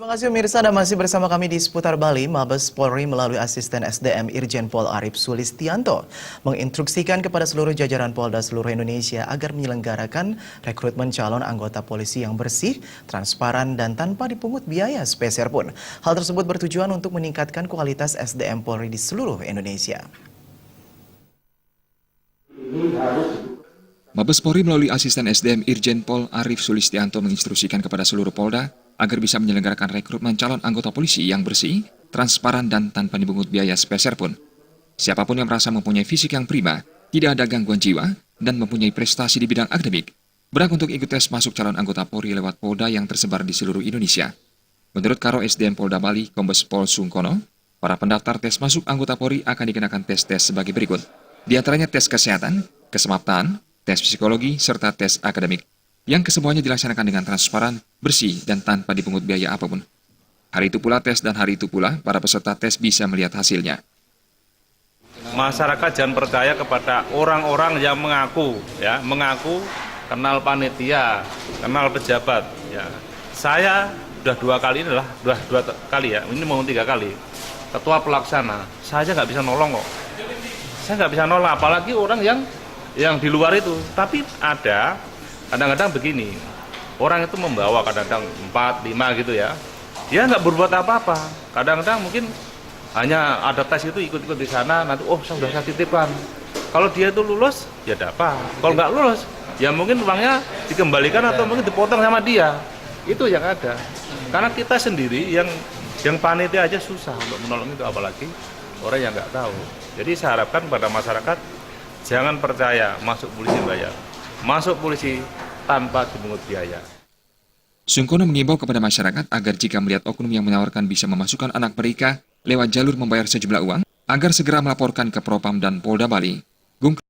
Terima kasih pemirsa, dan masih bersama kami di Seputar Bali. Mabes Polri melalui asisten SDM Irjen Pol Arif Sulistianto menginstruksikan kepada seluruh jajaran Polda seluruh Indonesia agar menyelenggarakan rekrutmen calon anggota polisi yang bersih, transparan, dan tanpa dipungut biaya sepeser pun. Hal tersebut bertujuan untuk meningkatkan kualitas SDM Polri di seluruh Indonesia. Mabes Polri melalui asisten SDM Irjen Pol Arif Sulistianto menginstruksikan kepada seluruh Polda agar bisa menyelenggarakan rekrutmen calon anggota polisi yang bersih, transparan, dan tanpa dipungut biaya sepeser pun. Siapapun yang merasa mempunyai fisik yang prima, tidak ada gangguan jiwa, dan mempunyai prestasi di bidang akademik, berhak untuk ikut tes masuk calon anggota Polri lewat Polda yang tersebar di seluruh Indonesia. Menurut Karo SDM Polda Bali, Kombes Pol Sungkono, para pendaftar tes masuk anggota Polri akan dikenakan tes-tes sebagai berikut. Di antaranya tes kesehatan, kesemaptaan, tes psikologi, serta tes akademik, yang kesemuanya dilaksanakan dengan transparan, bersih, dan tanpa dipungut biaya apapun. Hari itu pula tes dan hari itu pula para peserta tes bisa melihat hasilnya. Masyarakat jangan percaya kepada orang-orang yang mengaku kenal panitia, kenal pejabat. Ya. Saya sudah dua kali ini mau 3 kali. Ketua pelaksana, saya nggak bisa nolong kok. Saya nggak bisa nolong, apalagi orang yang di luar itu. Tapi ada kadang-kadang begini, orang itu membawa kadang-kadang 4, 5 gitu ya. Dia nggak berbuat apa-apa. Kadang-kadang mungkin hanya ada tes itu ikut-ikut di sana, nanti sudah saya titipkan. Kalau dia itu lulus, ya dapat. Kalau nggak lulus, ya mungkin uangnya dikembalikan atau mungkin dipotong sama dia. Itu yang ada. Karena kita sendiri yang panitia aja susah untuk menolong itu, apalagi orang yang nggak tahu. Jadi saya harapkan pada masyarakat jangan percaya masuk polisi bayar. Masuk polisi tanpa dipungut biaya. Sungkono mengimbau kepada masyarakat agar jika melihat oknum yang menawarkan bisa memasukkan anak mereka lewat jalur membayar sejumlah uang, agar segera melaporkan ke Propam dan Polda Bali.